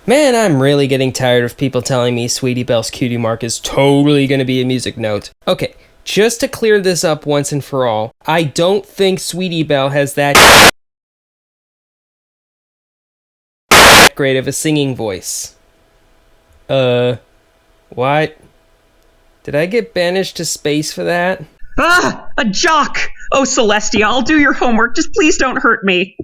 Man, I'm really getting tired of people telling me Sweetie Belle's cutie mark is totally gonna be a music note. Okay, just to clear this up once and for all, I don't think Sweetie Belle has that great of a singing voice. What? Did I get banished to space for that? Ah! A jock! Oh, Celestia, I'll do your homework. Just please don't hurt me.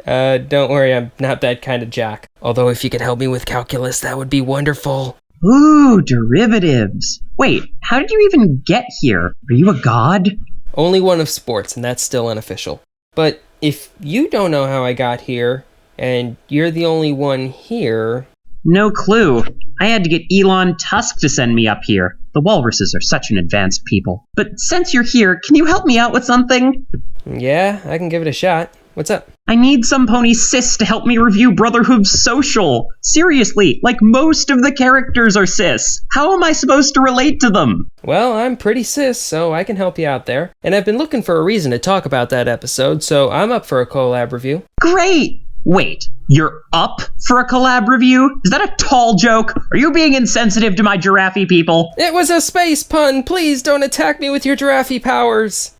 Don't worry, I'm not that kind of jock. Although if you could help me with calculus, that would be wonderful. Ooh, derivatives. Wait, how did you even get here? Are you a god? Only one of sports, and that's still unofficial. But if you don't know how I got here, and you're the only one here... No clue. I had to get Elon Tusk to send me up here. The walruses are such an advanced people. But since you're here, can you help me out with something? Yeah, I can give it a shot. What's up? I need some pony cis to help me review Brotherhooves social. Seriously, like most of the characters are cis. How am I supposed to relate to them? Well, I'm pretty cis, so I can help you out there. And I've been looking for a reason to talk about that episode, so I'm up for a collab review. Great! Wait, you're up for a collab review? Is that a tall joke? Are you being insensitive to my giraffe people? It was a space pun! Please don't attack me with your giraffe powers!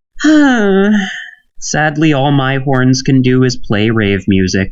Sadly, all my horns can do is play rave music.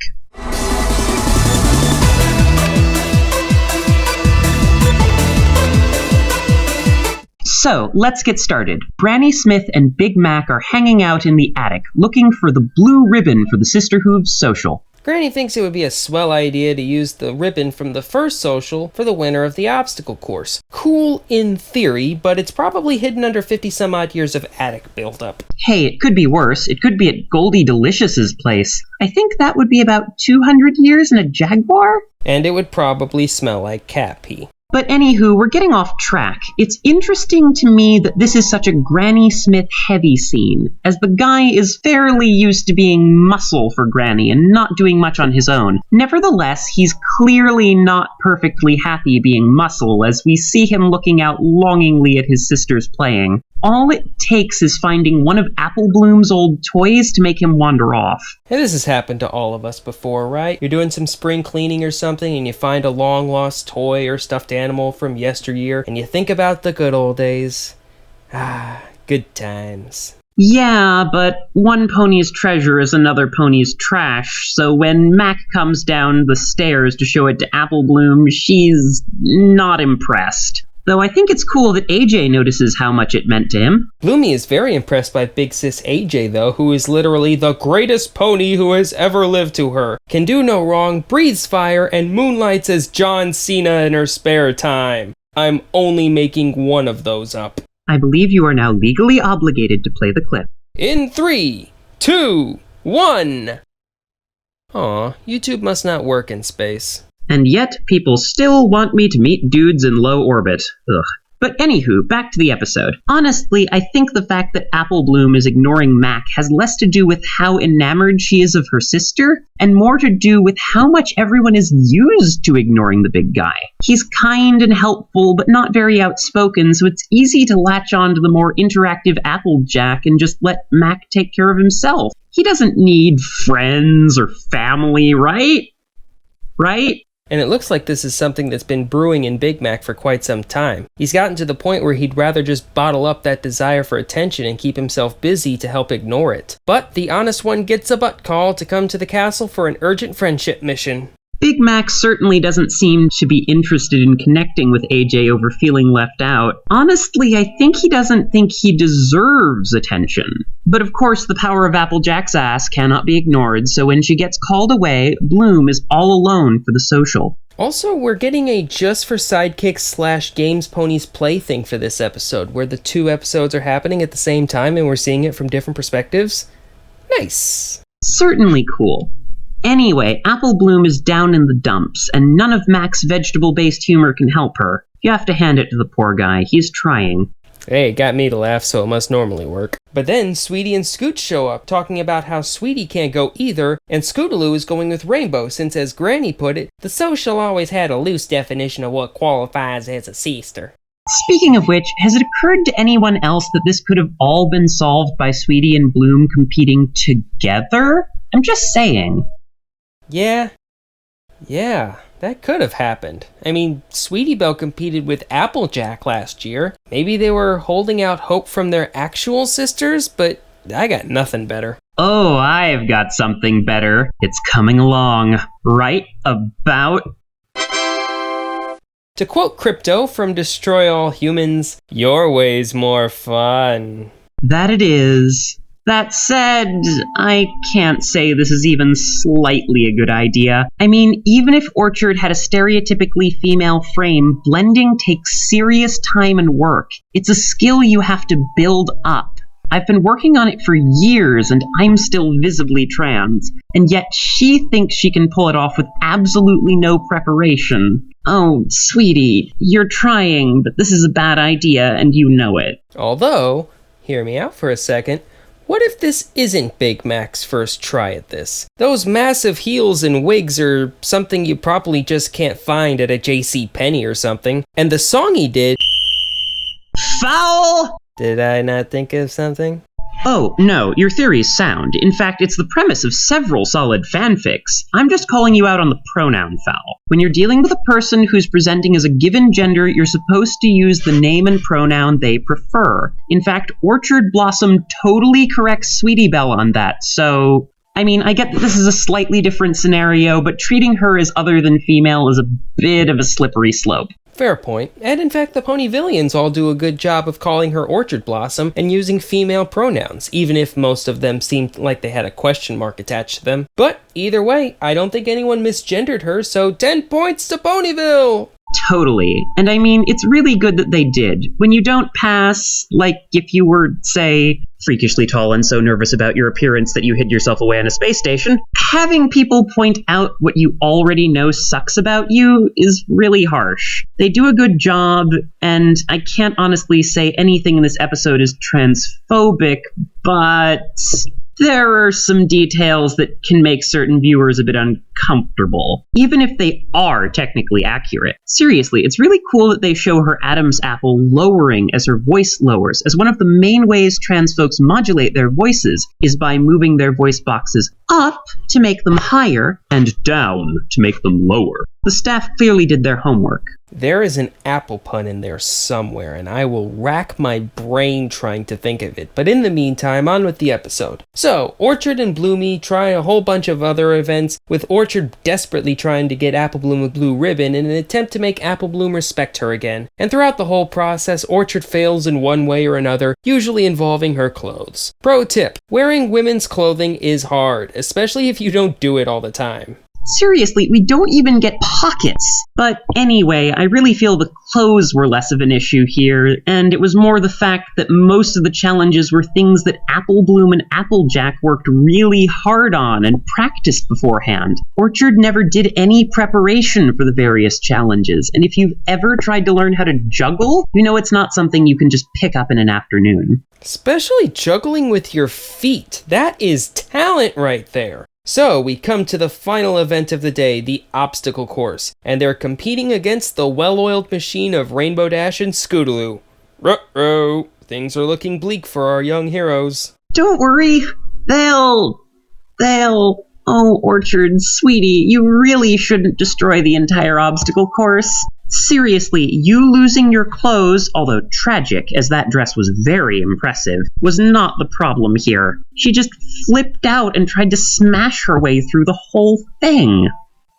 So, let's get started. Granny Smith and Big Mac are hanging out in the attic, looking for the blue ribbon for the Sisterhooves social. Granny thinks it would be a swell idea to use the ribbon from the first social for the winner of the obstacle course. Cool in theory, but it's probably hidden under 50-some-odd years of attic buildup. Hey, it could be worse. It could be at Goldie Delicious's place. I think that would be about 200 years in a Jaguar? And it would probably smell like cat pee. But anywho, we're getting off track. It's interesting to me that this is such a Granny Smith heavy scene, as the guy is fairly used to being muscle for Granny and not doing much on his own. Nevertheless, he's clearly not perfectly happy being muscle, as we see him looking out longingly at his sisters playing. All it takes is finding one of Apple Bloom's old toys to make him wander off. Hey, this has happened to all of us before, right? You're doing some spring cleaning or something and you find a long-lost toy or stuffed animal from yesteryear and you think about the good old days. Ah, good times. Yeah, but one pony's treasure is another pony's trash, so when Mac comes down the stairs to show it to Apple Bloom, she's not impressed. Though I think it's cool that AJ notices how much it meant to him. Bloomy is very impressed by Big Sis AJ, though, who is literally the greatest pony who has ever lived to her. Can do no wrong, breathes fire, and moonlights as John Cena in her spare time. I'm only making one of those up. I believe you are now legally obligated to play the clip. In 3, 2, 1! Aw, YouTube must not work in space. And yet, people still want me to meet dudes in low orbit. Ugh. But anywho, back to the episode. Honestly, I think the fact that Apple Bloom is ignoring Mac has less to do with how enamored she is of her sister, and more to do with how much everyone is used to ignoring the big guy. He's kind and helpful, but not very outspoken, so it's easy to latch on to the more interactive Applejack and just let Mac take care of himself. He doesn't need friends or family, right? Right? And it looks like this is something that's been brewing in Big Mac for quite some time. He's gotten to the point where he'd rather just bottle up that desire for attention and keep himself busy to help ignore it. But the honest one gets a butt call to come to the castle for an urgent friendship mission. Big Mac certainly doesn't seem to be interested in connecting with AJ over feeling left out. Honestly, I think he doesn't think he deserves attention. But of course, the power of Applejack's ass cannot be ignored, so when she gets called away, Bloom is all alone for the social. Also, we're getting a just for sidekicks / games ponies play thing for this episode, where the 2 episodes are happening at the same time and we're seeing it from different perspectives. Nice. Certainly cool. Anyway, Apple Bloom is down in the dumps, and none of Mac's vegetable-based humor can help her. You have to hand it to the poor guy. He's trying. Hey, it got me to laugh, so it must normally work. But then Sweetie and Scoot show up, talking about how Sweetie can't go either, and Scootaloo is going with Rainbow, since as Granny put it, the social always had a loose definition of what qualifies as a sister. Speaking of which, has it occurred to anyone else that this could have all been solved by Sweetie and Bloom competing together? I'm just saying. Yeah, That could have happened. I mean, Sweetie Belle competed with Applejack last year. Maybe they were holding out hope from their actual sisters, but I got nothing better. Oh, I've got something better. It's coming along. Right about... To quote Crypto from Destroy All Humans, your way's more fun. That it is. That said, I can't say this is even slightly a good idea. I mean, even if Orchard had a stereotypically female frame, blending takes serious time and work. It's a skill you have to build up. I've been working on it for years, and I'm still visibly trans. And yet she thinks she can pull it off with absolutely no preparation. Oh, sweetie, you're trying, but this is a bad idea, and you know it. Although, hear me out for a second, what if this isn't Big Mac's first try at this? Those massive heels and wigs are something you probably just can't find at a JCPenney or something. And the song he did... Foul! Did I not think of something? Oh, no, your theory's sound. In fact, it's the premise of several solid fanfics. I'm just calling you out on the pronoun foul. When you're dealing with a person who's presenting as a given gender, you're supposed to use the name and pronoun they prefer. In fact, Orchard Blossom totally corrects Sweetie Belle on that, so... I mean, I get that this is a slightly different scenario, but treating her as other than female is a bit of a slippery slope. Fair point. And in fact, the Ponyvillians all do a good job of calling her Orchard Blossom and using female pronouns, even if most of them seemed like they had a question mark attached to them. But either way, I don't think anyone misgendered her, so 10 points to Ponyville! Totally. And I mean, it's really good that they did. When you don't pass, like if you were, say, freakishly tall and so nervous about your appearance that you hid yourself away on a space station, having people point out what you already know sucks about you is really harsh. They do a good job, and I can't honestly say anything in this episode is transphobic, but... there are some details that can make certain viewers a bit uncomfortable, even if they are technically accurate. Seriously, it's really cool that they show her Adam's apple lowering as her voice lowers, as one of the main ways trans folks modulate their voices is by moving their voice boxes up to make them higher and down to make them lower. The staff clearly did their homework. There is an apple pun in there somewhere, and I will rack my brain trying to think of it. But in the meantime, on with the episode. So, Orchard and Bloomy try a whole bunch of other events, with Orchard desperately trying to get Apple Bloom a blue ribbon in an attempt to make Apple Bloom respect her again. And throughout the whole process, Orchard fails in one way or another, usually involving her clothes. Pro tip: wearing women's clothing is hard, especially if you don't do it all the time. Seriously, we don't even get pockets. But anyway, I really feel the clothes were less of an issue here, and it was more the fact that most of the challenges were things that Apple Bloom and Applejack worked really hard on and practiced beforehand. Orchard never did any preparation for the various challenges, and if you've ever tried to learn how to juggle, you know it's not something you can just pick up in an afternoon. Especially juggling with your feet. That is talent right there. So, we come to the final event of the day, the obstacle course, and they're competing against the well-oiled machine of Rainbow Dash and Scootaloo. Ruh-roh, things are looking bleak for our young heroes. Don't worry, they'll... Oh, Orchard, sweetie, you really shouldn't destroy the entire obstacle course. Seriously, you losing your clothes, although tragic, as that dress was very impressive, was not the problem here. She just flipped out and tried to smash her way through the whole thing.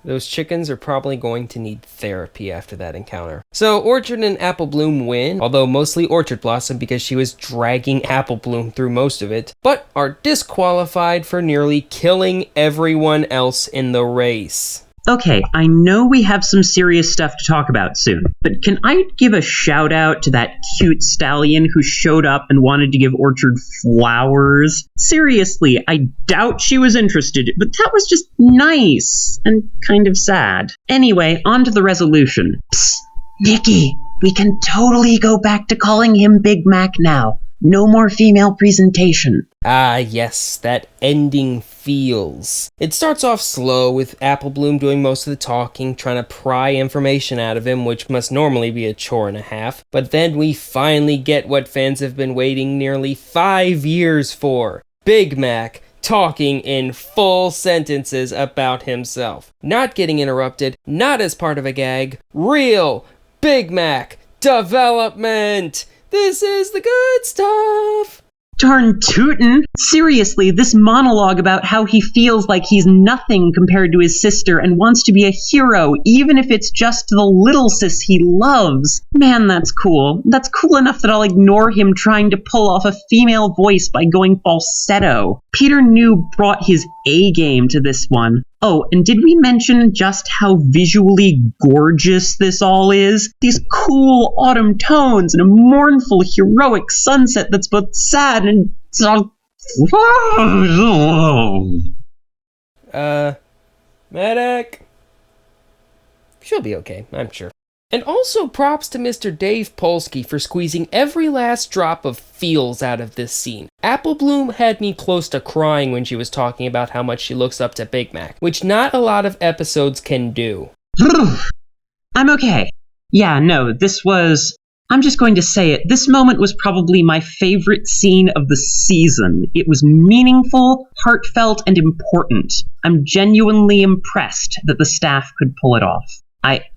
Those chickens are probably going to need therapy after that encounter. So Orchard and Apple Bloom win, although mostly Orchard Blossom because she was dragging Apple Bloom through most of it, but are disqualified for nearly killing everyone else in the race. Okay, I know we have some serious stuff to talk about soon, but can I give a shout out to that cute stallion who showed up and wanted to give Orchard flowers? Seriously, I doubt she was interested, but that was just nice and kind of sad. Anyway, on to the resolution. Psst, Nicky, we can totally go back to calling him Big Mac now. No more female presentation. Ah, yes, that ending feels. It starts off slow with Apple Bloom doing most of the talking, trying to pry information out of him, which must normally be a chore and a half. But then we finally get what fans have been waiting nearly 5 years for. Big Mac talking in full sentences about himself. Not getting interrupted, not as part of a gag. Real Big Mac development! This is the good stuff! Darn tootin'! Seriously, this monologue about how he feels like he's nothing compared to his sister and wants to be a hero, even if it's just the little sis he loves. Man, that's cool. That's cool enough that I'll ignore him trying to pull off a female voice by going falsetto. Peter New brought his A game to this one. Oh, and did we mention just how visually gorgeous this all is? These cool autumn tones and a mournful, heroic sunset that's both sad and... Medic? She'll be okay, I'm sure. And also props to Mr. Dave Polsky for squeezing every last drop of feels out of this scene. Apple Bloom had me close to crying when she was talking about how much she looks up to Big Mac, which not a lot of episodes can do. I'm okay. Yeah, no, this was... I'm just going to say it. This moment was probably my favorite scene of the season. It was meaningful, heartfelt, and important. I'm genuinely impressed that the staff could pull it off.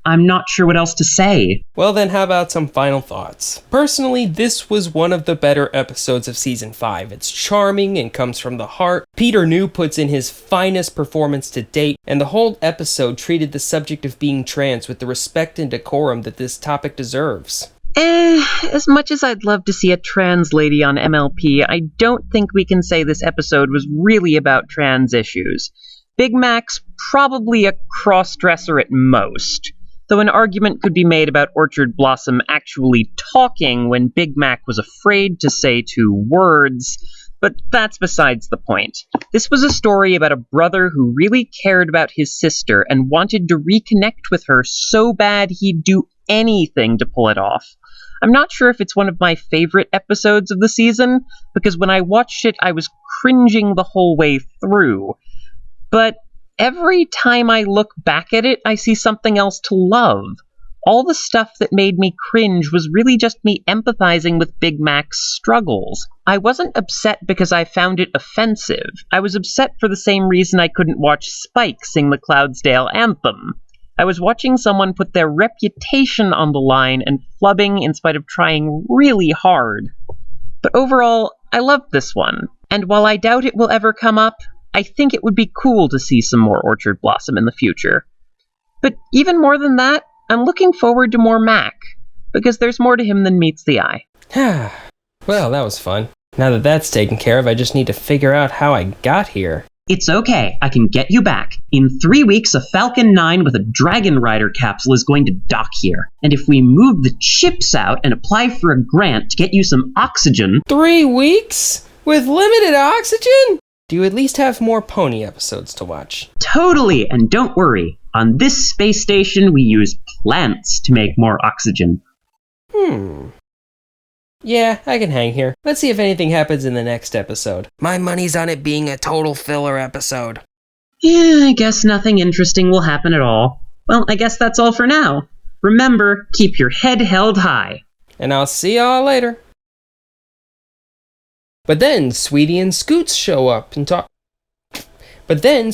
I'm not sure what else to say. Well then, how about some final thoughts? Personally, this was one of the better episodes of Season 5. It's charming and comes from the heart. Peter New puts in his finest performance to date, and the whole episode treated the subject of being trans with the respect and decorum that this topic deserves. As much as I'd love to see a trans lady on MLP, I don't think we can say this episode was really about trans issues. Big Mac's probably a cross-dresser at most, though an argument could be made about Orchard Blossom actually talking when Big Mac was afraid to say 2 words, but that's besides the point. This was a story about a brother who really cared about his sister and wanted to reconnect with her so bad he'd do anything to pull it off. I'm not sure if it's one of my favorite episodes of the season, because when I watched it I was cringing the whole way through. But every time I look back at it, I see something else to love. All the stuff that made me cringe was really just me empathizing with Big Mac's struggles. I wasn't upset because I found it offensive. I was upset for the same reason I couldn't watch Spike sing the Cloudsdale anthem. I was watching someone put their reputation on the line and flubbing in spite of trying really hard. But overall, I loved this one. And while I doubt it will ever come up, I think it would be cool to see some more Orchard Blossom in the future. But even more than that, I'm looking forward to more Mac, because there's more to him than meets the eye. Well, that was fun. Now that that's taken care of, I just need to figure out how I got here. It's okay, I can get you back. In 3 weeks, a Falcon 9 with a Dragon Rider capsule is going to dock here. And if we move the chips out and apply for a grant to get you some oxygen... 3 weeks? With limited oxygen? Do you at least have more pony episodes to watch? Totally, and don't worry. On this space station, we use plants to make more oxygen. Yeah, I can hang here. Let's see if anything happens in the next episode. My money's on it being a total filler episode. Yeah, I guess nothing interesting will happen at all. Well, I guess that's all for now. Remember, keep your head held high. And I'll see y'all later. But then Sweetie and Scoots show up and talk. But then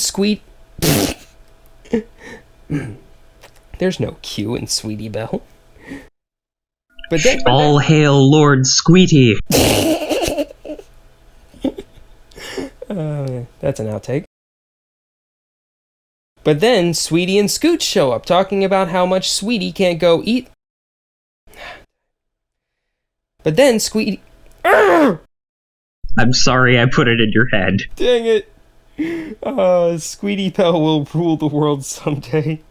There's no Q in Sweetie Belle. But then... All hail Lord Squeety. That's an outtake. But then Sweetie and Scoots show up talking about how much Sweetie can't go eat. But then Sweetie... I'm sorry I put it in your head. Dang it. Sweetie Belle will rule the world someday.